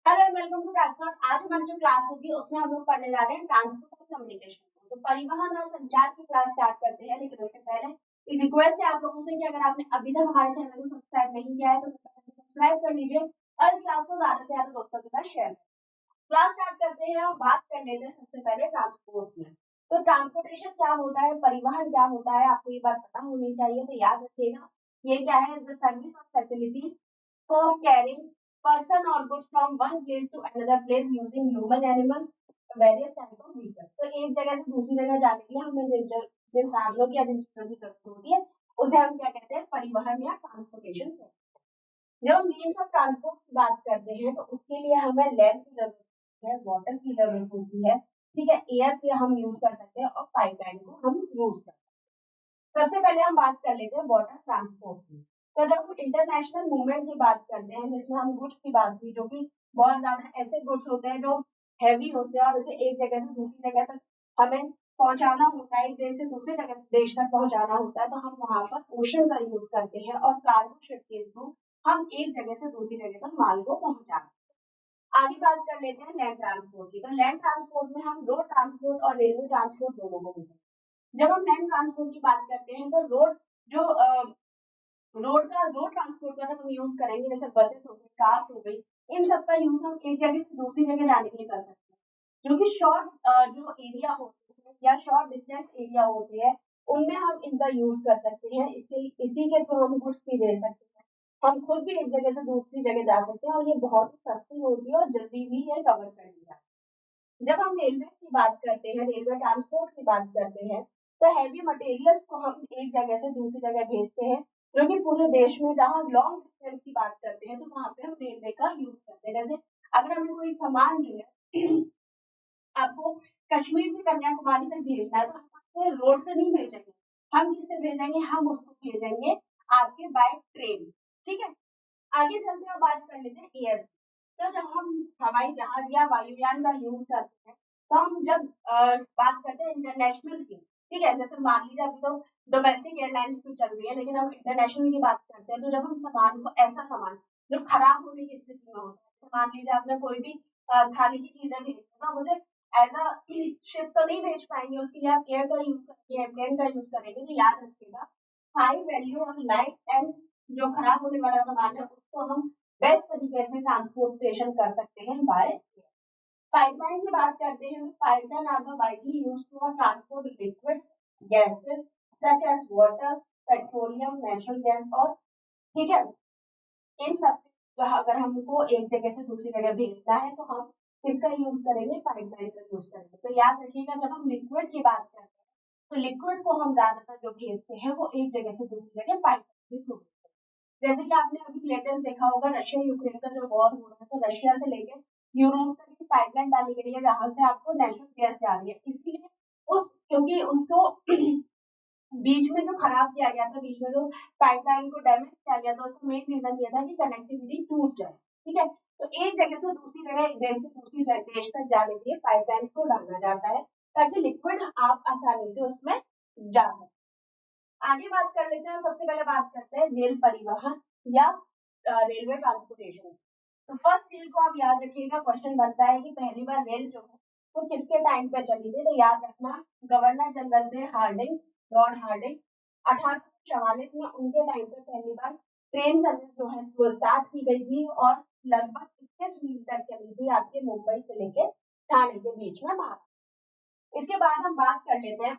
Hello welcome to transport. आज हमारी जो क्लास होगी उसमें हम लोग पढ़ने जा रहे हैं ट्रांसपोर्ट और कम्युनिकेशन। तो परिवहन और संचार की क्लास स्टार्ट करते हैं, लेकिन उससे पहले एक रिक्वेस्ट है आप लोगों से कि अगर आपने अभी तक हमारे चैनल को सब्सक्राइब नहीं किया है तो सब्सक्राइब कर लीजिए और इस क्लास को ज्यादा से ज्यादा दोस्तों के साथ शेयर करें। क्लास स्टार्ट करते हैं और बात कर लेते हैं सबसे पहले ट्रांसपोर्ट में। तो ट्रांसपोर्टेशन क्या होता है, परिवहन क्या होता है, आपको ये बात पता होनी चाहिए। तो याद रखिएगा, ये क्या है, द सर्विस और facility for carrying person or goods from one place to another place using human animals various type of vehicles। तो एक जगह से दूसरी जगह जाने के लिए हमें जिन साधनों की या जिन चीजों की जरूरत होती है उसे हम क्या कहते हैं, परिवहन या ट्रांसपोर्टेशन कहते हैं। जब हम मीन्स ऑफ ट्रांसपोर्ट की बात करते हैं तो उसके लिए हमें लैंड की जरूरत होती है, वाटर की जरूरत होती है, ठीक है, एयर की हम यूज कर सकते हैं और पाइपलाइन को हम यूज कर सकते हैं। सबसे पहले हम बात कर लेते हैं वाटर ट्रांसपोर्ट की। तो जब हम इंटरनेशनल मूवमेंट की बात करते हैं, जिसमें हम गुड्स की बात की, जो कि बहुत ज्यादा ऐसे गुड्स होते हैं जो हैवी होते हैं और उसे एक जगह से दूसरी जगह तक हमें पहुंचाना होता है, एक देश से दूसरे जगह देश तक पहुंचाना होता है, तो हम वहां पर ओशन का यूज करते हैं और कार्गो शिप के थ्रू हम एक जगह से दूसरी जगह तक माल को पहुंचाते हैं। आगे बात कर लेते हैं लैंड ट्रांसपोर्ट की। तो लैंड ट्रांसपोर्ट में हम रोड ट्रांसपोर्ट और रेलवे ट्रांसपोर्ट दोनों को मिलते हैं। जब हम लैंड ट्रांसपोर्ट की बात करते हैं तो जो रोड ट्रांसपोर्ट का जब हम यूज करेंगे, जैसे बसेस हो गई, कार हो गई, इन सब का यूज हम एक जगह से दूसरी जगह जाने के लिए कर सकते हैं। जो कि शॉर्ट जो एरिया होते हैं या शॉर्ट डिस्टेंस एरिया होते हैं उनमें हम इनका यूज कर सकते हैं। इसी के थ्रू हम गुड्स भी दे सकते हैं, हम खुद भी एक जगह से दूसरी जगह जा सकते हैं और ये बहुत ही सस्ती होती है और जल्दी भी ये कवर कर लिया। जब हम रेलवे की बात करते हैं, रेलवे ट्रांसपोर्ट की बात करते हैं, तो हैवी मटेरियल्स को हम एक जगह से दूसरी जगह भेजते हैं, जो कि पूरे देश में जहाँ लॉन्ग डिस्टेंस की बात करते हैं तो वहां पे हम रेलवे का यूज करते हैं। जैसे अगर हमें कोई सामान जो है आपको कश्मीर से कन्याकुमारी तक भेजना है तो हम आपको रोड से नहीं भेजेंगे, हम किससे भेजेंगे, हम उसको भेजेंगे आपके बाय ट्रेन। ठीक है, आगे चलते हैं बात कर लेते हैं एयर। तो जब हम हवाई जहाज या वायुयान का यूज करते हैं तो हम जब बात करते हैं इंटरनेशनल की, ठीक है, जैसे मान लीजिए अभी तो डोमेस्टिक एयरलाइंस भी चल रही है, लेकिन हम इंटरनेशनल की बात करते हैं तो जब हम सामान को, ऐसा सामान जो खराब होने की स्थिति में होता है, जैसे मान लीजिए आपने कोई भी खाने की चीजें भेजी तो हम उसे एज अ शिप तो नहीं भेज पाएंगे, उसके लिए आप एयर का यूज करेंगे, एयरप्लेन का यूज करेंगे। तो याद रखिएगा, हाई वैल्यू और लाइट एंड जो खराब होने वाला सामान है उसको हम बेस्ट तरीके से ट्रांसपोर्टेशन कर सकते हैं बाय एयर। पाइपलाइन की बात करते हैं, pipeline are the widely used for transport liquids, gases such as water, petroleum, natural gas और, ठीक है, इन सब अगर हमको एक जगह से दूसरी जगह भेजना है तो हम किसका यूज करेंगे, पाइपलाइन का यूज करेंगे। तो याद रखिएगा, जब हम लिक्विड की बात करते हैं तो लिक्विड को हम ज्यादातर जो भेजते हैं वो एक जगह से दूसरी जगह पाइपलाइन के थ्रू। जैसे कि आपने अभी लेटेस्ट देखा होगा, रशिया यूक्रेन का जो वॉर हो रहा है, तो रशिया से लेकर यूरोप तक की पाइपलाइन डाली गई है जहां से आपको नेचुरल गैस जा रही है। इसलिए उस क्योंकि उसको बीच में जो खराब किया गया था, बीच में जो पाइपलाइन को डैमेज किया गया था, उसका मेन रीजन ये था कि कनेक्टिविटी टूट जाए। ठीक है, तो एक जगह से दूसरी जगह, एक देश से दूसरी देश तक जाने के लिए पाइपलाइन को डाला जाता है ताकि लिक्विड आप आसानी से उसमें जा सके। आगे बात कर लेते हैं, सबसे पहले बात करते हैं रेल परिवहन या रेलवे ट्रांसपोर्टेशन। तो फर्स्ट रेल को आप याद रखिएगा, क्वेश्चन बनता है कि पहली बार रेल जो है वो किसके टाइम पे चली थी। तो याद रखना, गवर्नर जनरल थे हार्डिंग्स, लॉर्ड हार्डिंग। 1844 में उनके टाइम पे पहली बार ट्रेन सर्विस जो है वो स्टार्ट की गई थी और लगभग 21 मील तक चली थी आपके मुंबई से लेके ठाणे के बीच में महाराष्ट्र। इसके बाद हम बात कर लेते हैं,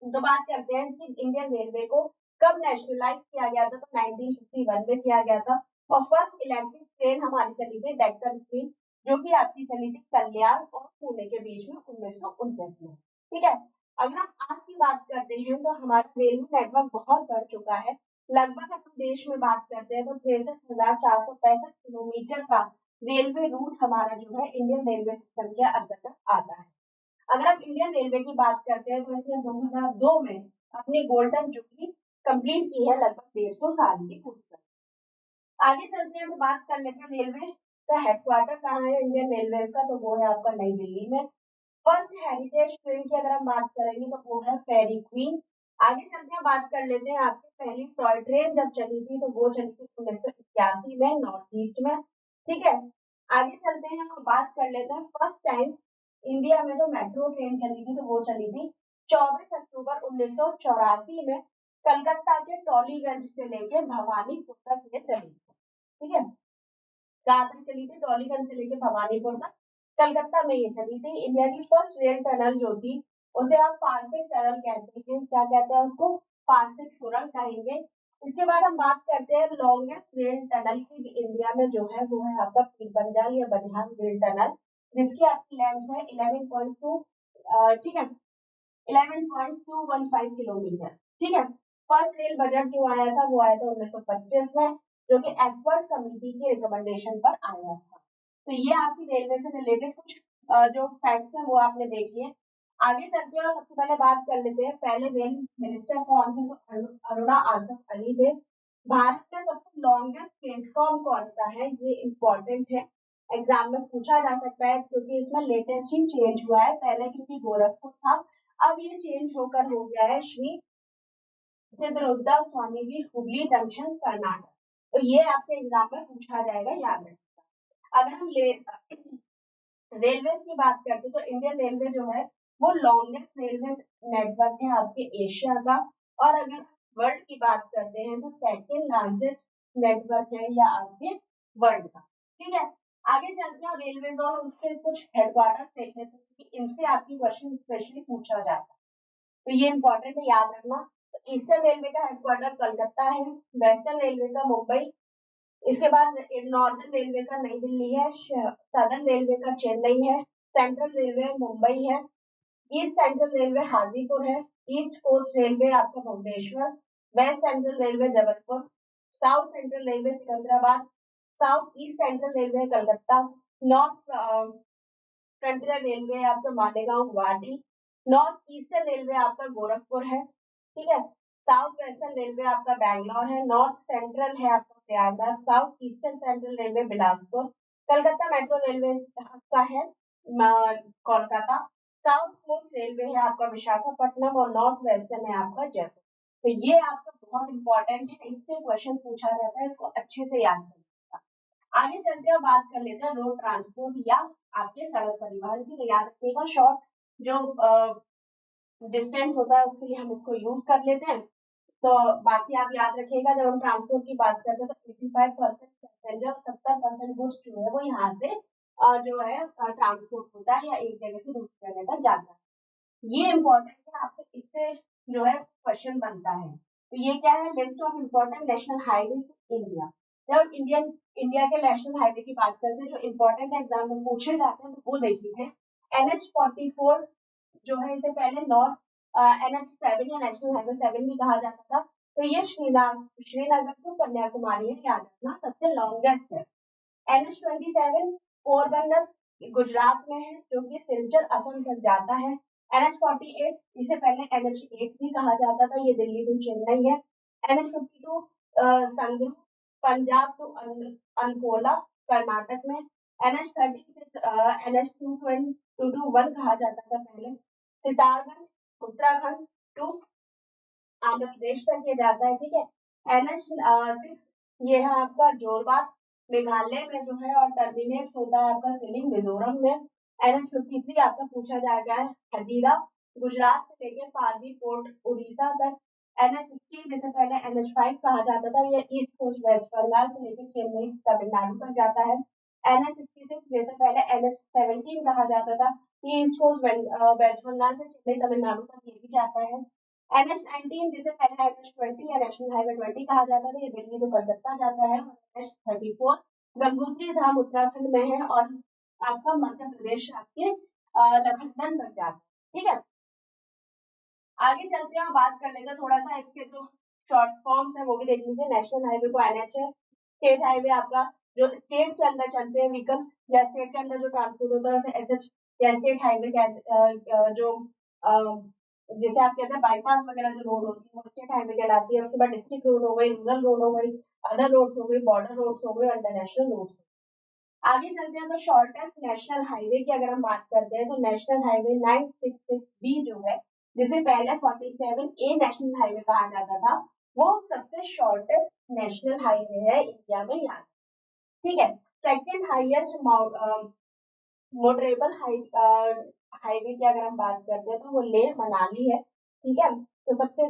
तो बात करते हैं कि इंडियन रेलवे को कब नेशनलाइज किया गया था। तो 1951 में किया गया था और फर्स्ट इलेक्ट्रिक ट्रेन हमारी चली थी डेक्कन ट्रेन, जो कि आपकी चली थी कल्याण और पुणे के बीच में 1929 में। ठीक है, अगर हम आज की बात करते हैं तो हमारा रेलवे नेटवर्क बहुत बढ़ चुका है। लगभग अपने देश में बात करते हैं तो 63,465 किलोमीटर का रेलवे रूट हमारा जो है इंडियन रेलवे सिस्टम के अंतर्गत आता है। अगर हम इंडियन रेलवे की बात करते हैं तो इसने 2002 में अपनी गोल्डन जुबली कंप्लीट की है, लगभग 150 साल की पूरी। आगे चलते हैं तो बात कर लेते हैं रेलवे का हेडक्वार्टर कहाँ है इंडियन रेलवे का। तो वो है आपका नई दिल्ली में। फर्स्ट हेरिटेज ट्रेन की अगर हम बात करेंगे तो वो है फेरी क्वीन। आगे चलते हैं, बात कर लेते हैं आपकी पहली टॉय ट्रेन जब चली थी तो वो चली थी 1981 में नॉर्थ ईस्ट में। ठीक है, आगे चलते हैं और बात कर लेते हैं फर्स्ट टाइम इंडिया में जो मेट्रो ट्रेन चली थी, तो वो चली थी 24 अक्टूबर 1984 में कलकत्ता के टॉलीगंज से लेके भवानीपुर तक ये चली थी। ठीक है, कहाँ तक चली थी? टॉलीगंज से लेके भवानीपुर तक कलकत्ता में ये चली थी। इंडिया की फर्स्ट रेल टनल जो थी उसे आप पार्सेक टनल कहते हैं। क्या कहते हैं उसको? पार्सेक सुरंग कहेंगे। इसके बाद हम बात करते हैं लॉन्गेस्ट रेल टनल की इंडिया में जो है वो है आपका पीरपंजाल या बनिहाल रेल टनल, जिसकी आपकी लेंथ है 11.2, ठीक है, 11.215 किलोमीटर। ठीक है, फर्स्ट रेल बजट जो आया था वो आया था 1925 में, जो कि एक्वर्ड कमेटी की रिकमेंडेशन पर आया था। तो ये आपकी रेलवे से रिलेटेड कुछ जो फैक्ट्स हैं वो आपने देख लिए। आगे चलते हैं और सबसे पहले बात कर लेते हैं पहले रेल मिनिस्टर कौन थे, तो अरुणा आसफ अली थे। भारत का सबसे लॉन्गेस्ट प्लेटफॉर्म कौन सा है, ये इम्पोर्टेंट है, एग्जाम में पूछा जा सकता है क्योंकि इसमें लेटेस्ट ही चेंज हुआ है। पहले क्योंकि गोरखपुर था, अब ये चेंज होकर हो गया है श्री सिद्धरूपदास स्वामी जी हुबली जंक्शन कर्नाटक। तो ये आपके एग्जाम में पूछा जाएगा, याद रखिएगा। अगर हम रेलवे की बात करते हैं तो इंडियन रेलवे जो है वो लॉन्गेस्ट रेलवे नेटवर्क है आपके एशिया का, और अगर वर्ल्ड की बात करते हैं तो सेकेंड लार्जेस्ट नेटवर्क है या आपके वर्ल्ड का। ठीक है, आगे चलते हैं रेलवे और उसके कुछ हेडक्वार्टर्स देख लेते हैं कि इनसे आपकी क्वेश्चन स्पेशली पूछा जाता है, तो ये इंपॉर्टेंट है, याद रखना। तो ईस्टर्न रेलवे का हेडक्वार्टर कलकत्ता है, वेस्टर्न रेलवे का मुंबई, इसके बाद नॉर्दर्न रेलवे का नई दिल्ली है, सदर्न रेलवे का चेन्नई है, सेंट्रल रेलवे मुंबई है, ईस्ट सेंट्रल रेलवे हाजीपुर है, ईस्ट कोस्ट रेलवे आपका Bhubaneswar, west central railway Jabalpur, south central railway Secunderabad, south east central railway Calcutta, north frontier railway आपका Malegaon Guwahati, north eastern railway आपका गोरखपुर है। ठीक है, साउथ वेस्टर्न रेलवे आपका बैंगलोर है, नॉर्थ सेंट्रल है आपका Prayagraj, south eastern central railway Bilaspur, Calcutta metro railway का है कोलकाता, साउथ कोस्ट रेलवे है आपका विशाखापट्टनम, और नॉर्थ वेस्टर्न है आपका जयपुर। तो ये आपका बहुत इंपॉर्टेंट है, इससे क्वेश्चन पूछा जाता है, इसको अच्छे से याद करिएगा। आगे चलते हैं बात कर लेते हैं रोड ट्रांसपोर्ट या आपके सड़क परिवहन की। तो याद रखिएगा शॉर्ट जो डिस्टेंस होता है उसके लिए हम इसको यूज कर लेते हैं। तो बाकी आप याद रखिएगा जब हम ट्रांसपोर्ट की बात करते हैं तो 85% पैसेंजर, 70% गुड्स जो है वो यहाँ से जो है ट्रांसपोर्ट होता है या एक जगह से दूसरी जगह तक जाता है। ये इम्पोर्टेंट है, आपको इससे जो है क्वेश्चन बनता है। तो ये क्या है? List of important national highway India. जब इंडिया के नेशनल हाईवे की बात करते हैं जो इम्पोर्टेंट एग्जाम में पूछे जाते हैं तो वो देख लीजिए। NH44 जो है इसे पहले नॉर्थ NH7 या नेशनल हाईवे 7 भी कहा जाता था। तो ये श्रीनगर टू कन्याकुमारी है, याद रखना सबसे लॉन्गेस्ट है। NH27 पोरबंदर गुजरात में है जो कि सिलचर असम तक जाता है। NH48 इसे पहले NH8 भी कहा जाता था, ये दिल्ली टू चेन्नई है। NH52 संगरूर पंजाब टू अंकोला कर्नाटक में। NH30 से NH221 कहा जाता था पहले, सितारगंज उत्तराखंड टू आंध्र प्रदेश तक ये जाता है। ठीक है, NH6 ये है आपका जोरबाग मेघालय में जो है, और टर्मिनेट्स होता है आपका सिलिंग मिजोरम में। NH53 आपका पूछा जाएगा है हजीरा गुजरात से लेकर पारदी पोर्ट उड़ीसा तक। NH16 जिसे पहले NH5 कहा जाता था, ये ईस्ट कोस्ट वेस्ट बंगाल से लेकर चेन्नई तमिलनाडु तक जाता है। NH66 जैसे पहले NH17 कहा जाता था, ये ईस्ट कोस्ट वेस्ट बंगाल से चेन्नई तमिलनाडु तक ये भी जाता है। NH19 जिसे पहले NH20 या नेशनल हाईवे 20 कहा जाता था, ये दिल्ली से कलकत्ता जाता है। NH34 गंगोत्री धाम उत्तराखंड में है और आपका मध्य प्रदेश आपके लखनऊ तक जाता है। ठीक है, आगे चलते हैं, बात कर लेते हैं थोड़ा सा इसके जो शॉर्ट फॉर्म्स है वो भी देख लीजिए। नेशनल हाईवे को NH है, स्टेट हाईवे आपका जो स्टेट के अंदर चलते हैं व्हीकल्स या स्टेट के अंदर जो ट्रांसपोर्ट होता है उसे SH या स्टेट हाईवे जो जैसे आप कहते हैं बाईपास वगैरह जो रोड होती है वो स्टेट हाईवे कहलाती है। उसके बाद डिस्ट्रिक्ट रोड हो गई, रूरल रोड हो गई, अदर रोड्स हो गई, बॉर्डर रोड्स हो गई, इंटरनेशनल रोड्स। आगे चलते हैं तो शॉर्टेस्ट नेशनल हाईवे की अगर हम बात करते हैं तो नेशनल हाईवे 966B जो है, जिसे पहले 47A नेशनल हाईवे कहा जाता था, वो सबसे शॉर्टेस्ट नेशनल हाईवे है इंडिया में। याद ठीक है, सेकेंड हाईएस्ट मोटरेबल हाईवे की अगर हम बात करते हैं तो वो लेह मनाली है, ठीक है। तो सबसे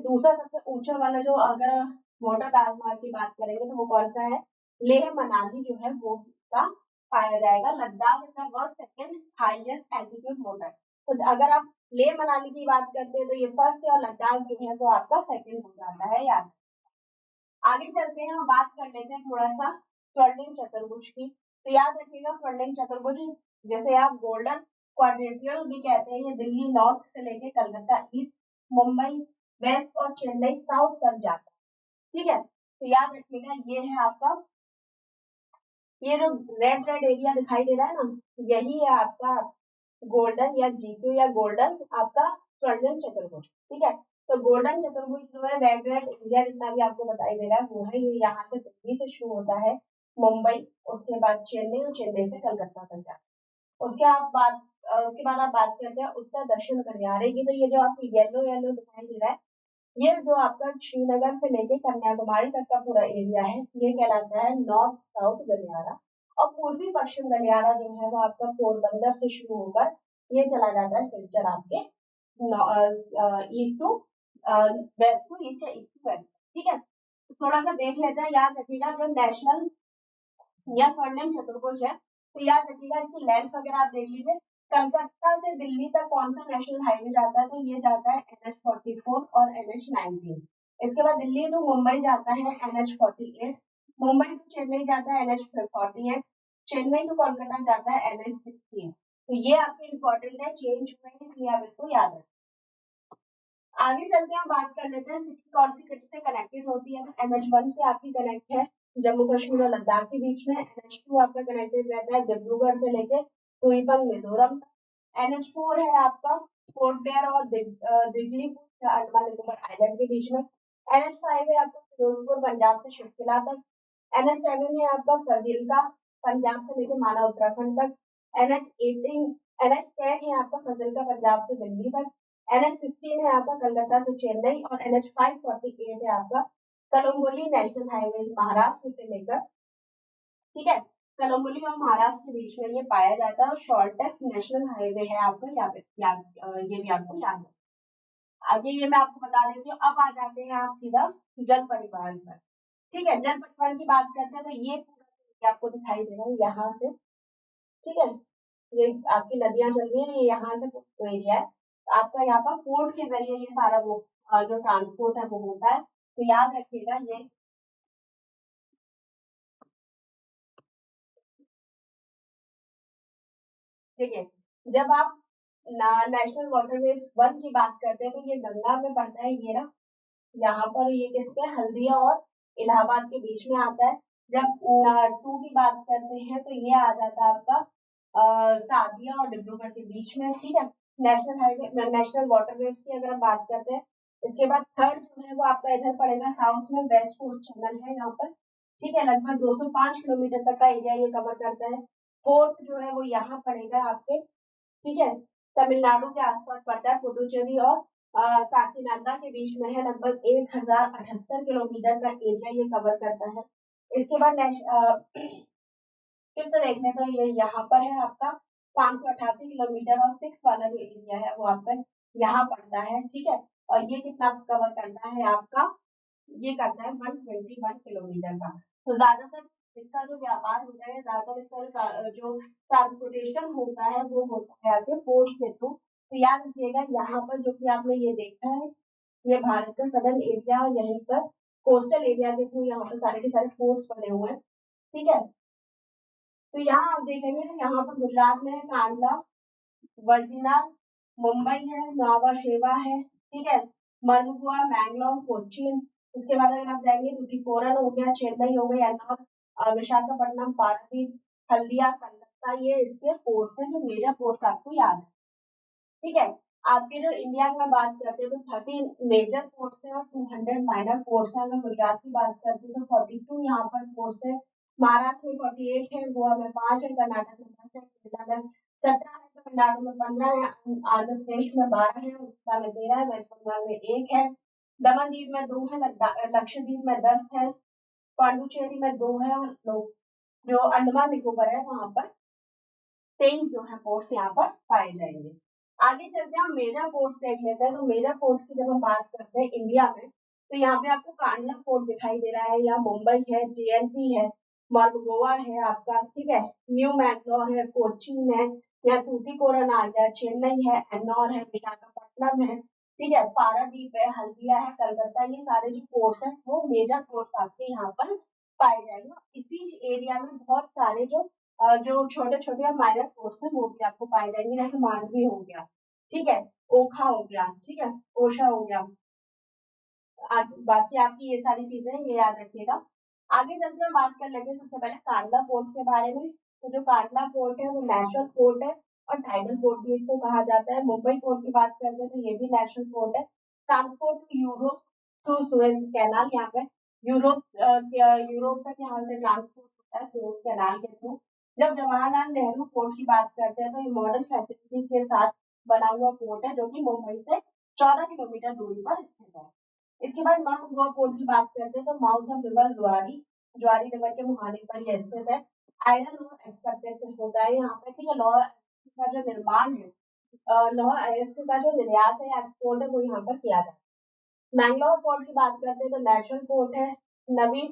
ऊंचा वाला जो अगर मोटर राजमार्ग की बात करेंगे तो वो कौन सा है, लेह मनाली जो है वो इसका पाया जाएगा। लद्दाख इसका world second highest altitude motor. तो अगर आप लेह मनाली की बात करते हैं तो ये फर्स्ट है और लद्दाख जो है वो आपका सेकेंड हो जाता है याद। आगे चलते हैं और बात कर लेते हैं थोड़ा सा स्वर्णिम चतुर्भुज की। तो याद रखिएगा स्वर्णिम चतुर्भुज जैसे आप गोल्डन क्वाड्रिलेटरल भी कहते हैं, ये दिल्ली नॉर्थ से लेके कलकत्ता ईस्ट, मुंबई वेस्ट और चेन्नई साउथ तक जाता है, ठीक है। तो याद रखिएगा ये है आपका, ये जो रेड रेड एरिया दिखाई दे रहा है ना, यही है आपका गोल्डन या जीक्यू या गोल्डन आपका स्वर्णिम चतुर्भुज, ठीक है। तो गोल्डन चतुर्भुज जो है रेड रेड इंडिया जितना भी आपको बताई दे रहा है वो है, ये यहाँ से दिल्ली से शुरू होता है, मुंबई, उसके बाद चेन्नई और चेन्नई से कलकत्ता तक जाता है। उसके बाद आप बात करते हैं उत्तर दक्षिण गलियारे की। तो ये जो आपको येलो येलो दिखाई दे रहा है, ये जो आपका श्रीनगर से लेके कन्याकुमारी तक का पूरा एरिया है, ये कहलाता है नॉर्थ साउथ गलियारा। और पूर्वी पश्चिम गलियारा जो है वो आपका पोरबंदर से शुरू होकर ये चला जाता है सिलचर आपके east to west to east या ईस्ट टू वेस्ट, ठीक है। तो थोड़ा सा देख लेते हैं, याद रखिएगा जो नेशनल या स्वर्णिम चतुर्भुज है, तो याद रखिएगा इसकी लेंथ अगर आप देख लीजिए, कलकत्ता से दिल्ली तक कौन सा नेशनल हाईवे जाता है, तो ये जाता है NH44 और NH19। इसके बाद दिल्ली टू मुंबई जाता है NH48, मुंबई टू चेन्नई जाता है NH48, चेन्नई टू कोलकाता जाता है NH16। तो ये आपके इंपॉर्टेंट है, चेंज हुए हैं इसलिए आप इसको याद रखें। आगे चलते हैं बात कर लेते हैं सिटी कौन सी सिटी से कनेक्टेड होती है। तो NH1 से आपकी कनेक्ट है जम्मू कश्मीर और लद्दाख के बीच में, NH2 आपका कनेक्टेड रहता है डिब्रूगढ़ से लेके तुईपंग मिजोरम, NH4 है आपका पोर्ट ब्लेयर और दिगलीपुर अंडमान निकोबार आइलैंड के बीच में, NH5 है आपका फिरोजपुर पंजाब से शिवकिला तक, NH7 है आपका फजीलका पंजाब से लेके माना उत्तराखंड तक, NH10 है आपका फजीलका पंजाब से दिल्ली तक, NH16 है आपका कलकत्ता से चेन्नई और NH548 है आपका कलम्बोली नेशनल हाईवे महाराष्ट्र से लेकर, ठीक है, कलम्बोली और महाराष्ट्र के बीच में ये पाया जाता है और शॉर्टेस्ट नेशनल हाईवे है आपका ये भी आपको याद है। आगे ये मैं आपको बता देती हूँ। अब आ जाते हैं आप सीधा जल परिवहन पर, ठीक है। जल परिवहन की बात करते हैं तो ये पूरा आपको दिखाई दे रहा है यहाँ से, ठीक है, ये आपकी नदियां चल रही है, ये यहाँ से एरिया है। तो आपका यहाँ पर पोर्ट के जरिए ये सारा वो जो ट्रांसपोर्ट है वो होता है। तो याद रखिएगा ये ठीक है। जब आप नेशनल वाटरवेज 1 की बात करते हैं तो ये गंगा में पड़ता है, ये ना यहाँ पर ये किसके हल्दिया और इलाहाबाद के बीच में आता है। जब 2 की बात करते हैं तो ये आ जाता है आपका सादिया और डिब्रूगढ़ के बीच में, ठीक है। नेशनल हाईवे नेशनल वाटरवेज की अगर हम बात करते हैं, इसके बाद थर्ड जो है वो आपका इधर पड़ेगा साउथ में, वेस्ट कोस्ट चैनल है यहाँ पर, ठीक है, लगभग 205 किलोमीटर तक का एरिया ये कवर करता है। फोर्थ जो है वो यहाँ पड़ेगा आपके, ठीक है, तमिलनाडु के आसपास पड़ता है, पुडुचेरी और काकीनाडा के बीच में है, लगभग 1078 किलोमीटर का एरिया ये कवर करता है। इसके बाद फिफ्थ देखने तो ये यहाँ पर है आपका 588 किलोमीटर और सिक्स वाला जो एरिया है वो आपका यहाँ पड़ता है, ठीक है। और ये कितना कवर करता है आपका, ये करता है 121 किलोमीटर का। तो ज्यादातर इसका जो व्यापार होता है, ज्यादातर इसका जो ट्रांसपोर्टेशन होता है वो होता है आपके पोर्ट्स के थ्रू। तो याद रखिएगा यहाँ पर जो कि आपने ये देखा है, ये भारत का सदर्न एरिया, यहीं पर कोस्टल एरिया के थ्रू यहाँ पर सारे के सारे पोर्ट्स बने हुए हैं, ठीक है। तो यहाँ आप देखेंगे तो यहाँ पर गुजरात में है कांडला, वर्टिना, मुंबई है, नावा शेवा है, ठीक है, मलुगुआ, मैंगलोर, कोचीन। इसके बाद अगर आप जाएंगे तो तिकोरन हो गया, चेन्नई हो गया, विशाखापट्टनम, पारादीप, हल्दिया, कलकत्ता, ये इसके पोर्ट्स हैं जो मेजर पोर्ट्स आपको याद है, ठीक है। आपके जो इंडिया में बात करते हैं तो 30 मेजर पोर्ट्स हैं और 200 माइनर पोर्ट्स हैं। अगर गुजरात की बात करते हैं तो 42 यहाँ पर पोर्ट्स है, महाराष्ट्र में 48 है, गोवा में 5 है, कर्नाटक में 10 है, केरला में 17 है, तमिलनाडु में 15 है, आंध्र प्रदेश में 12 है, उड़ीसा में 13 है, वेस्ट बंगाल में 1 है, दमन दीव में 2 है, लक्षद्वीप में 10 है, पांडुचेरी में 2 है और जो अंडमान निकोबार है वहां पर 23 जो है पोर्ट्स यहाँ पर पाए जाएंगे। आगे चलते हैं हम मेजर पोर्ट्स देख लेते हैं। तो मेजर पोर्ट्स की जब हम बात करते हैं इंडिया में, तो यहाँ पे आपको कांडला पोर्ट दिखाई दे रहा है, यहाँ मुंबई है, जेएनपी है, मर्मगोवा है आपका, ठीक है, न्यू मैंगलोर है, कोचीन है, यहाँ तूतीकोरन आ गया, चेन्नई है, एन्नौर है, विशाखापट्टनम है, ठीक है, पारादीप है, हल्दिया है, कलकत्ता, ये सारे जो पोर्ट्स हैं वो मेजर पोर्ट्स आपके यहाँ पर पाए जाएंगे। इसी एरिया में बहुत सारे जो छोटे छोटे माइनर पोर्ट्स हैं वो भी आपको पाए जाएंगे, जैसे मांडवी हो गया, ठीक है, ओखा हो गया, ठीक है, ओशा हो गया। बाकी आपकी ये सारी चीजें ये याद रखिएगा। आगे चलते हैं बात कर लेते हैं सबसे पहले कांडला पोर्ट के बारे में। तो जो कांडला पोर्ट है वो नेशनल पोर्ट है और टाइडल पोर्ट भी इसको कहा जाता है। मुंबई पोर्ट की बात करते हैं तो ये भी नेशनल पोर्ट है। Transport to Europe through Suez canal, यहाँ पे यूरोप तक यहाँ से ट्रांसपोर्ट होता है सुएज कैनाल के थ्रू। जब जवाहरलाल नेहरू पोर्ट की बात करते हैं तो ये मॉडर्न फैसिलिटी के साथ बना हुआ पोर्ट है, जो कि मुंबई से 14 किलोमीटर दूरी पर स्थित है। इसके बाद माउंट गोवा पोर्ट की बात करते हैं तो माउथ ऑफ रिवर ज्वारी, ज्वारी रिवर के मुहाने पर यह स्थित है। आयरन और एक्सपेक्टेड होता है यहाँ पे, ठीक है। लौह का जो निर्माण है, लौह अयस्क का जो निर्यात है एक्सपोर्ट है वो यहाँ पर किया जाता है। मैंगलोर पोर्ट की बात करते हैं तो नेशनल पोर्ट है। नवी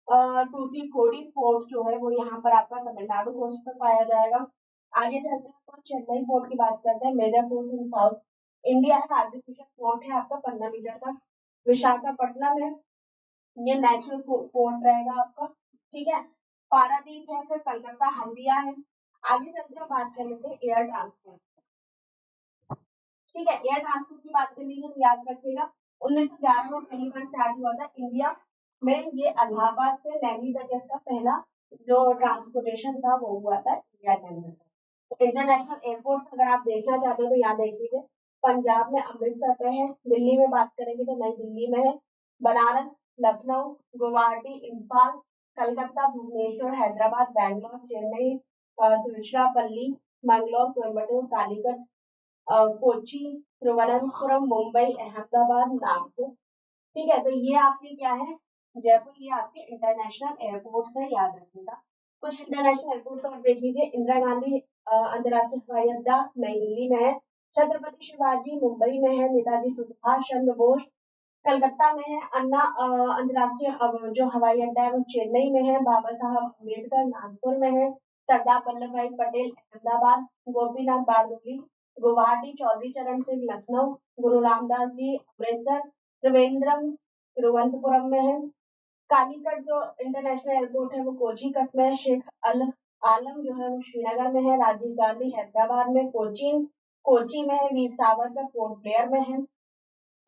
तूतीकोड़ी पोर्ट जो है वो यहाँ पर आपका तमिलनाडु कोस्ट पर पाया जाएगा। आगे चलते हैं तो चेन्नई पोर्ट की बात करते हैं, major port in south India है, आर्टिफिशियल पोर्ट है आपका 15 मीटर का। विशाखापट्टनम है, ये नेचुरल पोर्ट रहेगा आपका, ठीक है। पारादीप है, फिर कलकत्ता हल्दिया है। आगे चलते हैं बात कर लेते हैं एयर ट्रांसपोर्ट, ठीक है। एयर ट्रांसपोर्ट की बात करनी है तो याद रखिएगा 1911 में पहली बार स्टार्ट हुआ था इंडिया में, ये इलाहाबाद से नैनी तक इसका पहला जो ट्रांसपोर्टेशन था वो हुआ था इंडिया के अंदर। तो इंटरनेशनल एयरपोर्ट अगर आप देखना चाहते हो तो यहाँ देख लीजिए, पंजाब में अमृतसर पे है, दिल्ली में बात करेंगे तो नई दिल्ली में है, बनारस, लखनऊ, गुवाहाटी, इम्फाल, कलकत्ता, भुवनेश्वर, हैदराबाद, बैंगलोर, चेन्नई, तिरुचिरापल्ली, मंगलोर, कोयम्बटूर, कालीकट, कोची, तिरुवनंतपुरम, मुंबई, अहमदाबाद, नागपुर, ठीक है। तो ये आपके क्या है, जयपुर, ये आपके इंटरनेशनल एयरपोर्ट है, याद रखिएगा। कुछ इंटरनेशनल एयरपोर्ट और देख लीजिए, इंदिरा गांधी अंतर्राष्ट्रीय हवाई अड्डा नई दिल्ली में है, छत्रपति शिवाजी मुंबई में है, नेताजी सुभाष चंद्र बोस कलकत्ता में है, अन्ना अंतर्राष्ट्रीय जो हवाई अड्डा है वो चेन्नई में है, बाबा साहब अम्बेडकर नागपुर में है, सरदार वल्लभ भाई पटेल अहमदाबाद, गोपीनाथ बारडोली गुवाहाटी, चौधरी चरण सिंह लखनऊ, गुरु रामदास जी अमृतसर, त्रिवेंद्रम तिरुवनंतपुरम में है। कालीकट जो इंटरनेशनल एयरपोर्ट है वो कोझीकट में है, शेख अल आलम जो है वो श्रीनगर में है, राजीव गांधी हैदराबाद में, कोचीन कोची में है, वीर सावरकर पोर्ट ब्लेयर में है,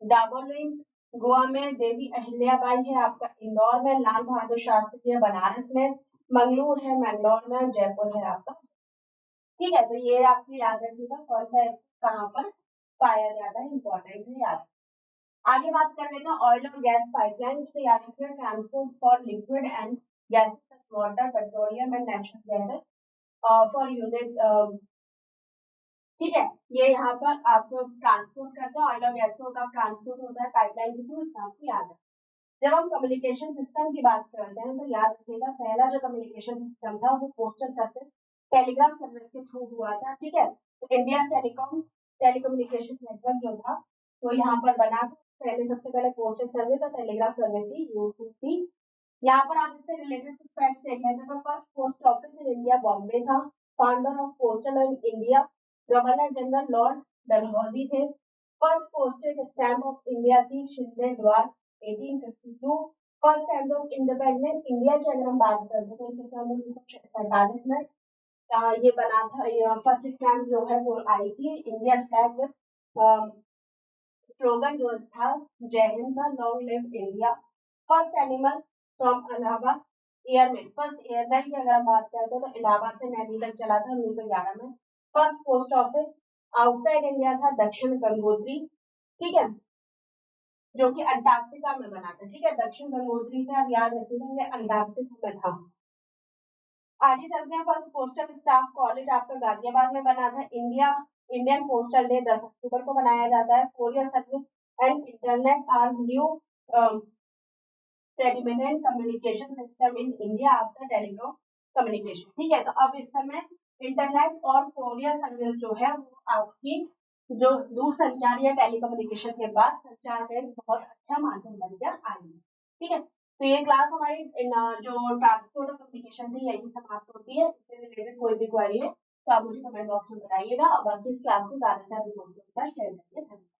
डाबोलिम गोवा में, देवी अहिल्याबाई है आपका इंदौर में, लाल बहादुर शास्त्री है बनारस में, मंगलूर है मैंगलोर में, जयपुर है आपका, ठीक है। तो ये आपको याद रखिएगा कौन सा कहाँ पर पाया जाता है, इंपॉर्टेंट है याद। आगे बात कर लेते हैं ऑयल और गैस पाइपलाइन, तो याद रखिए transport for liquid and gases, water, petroleum and natural gases for unit, ठीक है। ये यहाँ पर आपको ट्रांसपोर्ट करते हैं, ऑयल और गैसों का ट्रांसपोर्ट होता है पाइपलाइन के थ्रू, आपको याद है। जब हम कम्युनिकेशन सिस्टम की बात करते हैं तो याद रखिएगा पहला जो कम्युनिकेशन सिस्टम था वो पोस्टल सर्विस टेलीग्राफ सर्विस के थ्रू हुआ था, ठीक है। तो इंडिया टेलीकम्युनिकेशन नेटवर्क जो था वो यहाँ पर बना था। पहले सबसे पहले पोस्टल सर्विस और टेलीग्राफ सर्विस की यूज थी। यहाँ पर आप इससे रिलेटेड कुछ फैक्ट्स देख लेते हैं। तो first post office in India Bombay था, founder of postal in India governor general lord Dalhousie थे। First postage stamp of India थी शिंदे द्वार 1852। First stamp of independent India की अगर हम बात करते हैं तो 1947 में ये बना था। फर्स्ट स्टैम्प जो है वो आई थी, इंडियन फ्लैग विद स्लोगन जो था जय हिंद था, long live India. First animal from Allahabad airmen, first airline की अगर हम बात करते हैं तो इलाहाबाद से नैनी तक चला था 1911 में। First post office outside India था दक्षिण गंगोत्री, ठीक है, जो कि अंटार्कटिका में बना था, ठीक है। दक्षिण गंगोत्री से आप याद रखिएगा ये अंटार्कटिका में था। आगे चलते हैं, फर्स्ट पोस्टल स्टाफ कॉलेज आपका गाजियाबाद में बना था। इंडियन पोस्टल डे 10 अक्टूबर को मनाया जाता है। Courier service and internet are new predominant communication system in India after telegraph communication. ठीक है, तो अब इस समय इंटरनेट और कोरियर सर्विस जो है वो आपकी जो दूरसंचार या टेलीकम्युनिकेशन के बाद संचार का एक बहुत अच्छा माध्यम बनकर आई है। ठीक है, तो ये क्लास हमारी जो ट्रांसपोर्ट और कम्युनिकेशन थी यही समाप्त होती है। इससे रिलेटेड कोई भी क्वेरी है तो आप मुझे कमेंट बॉक्स में बताइएगा और बाकी इस क्लास को ज्यादा से ज्यादा दोस्तों के साथ शेयर करिए।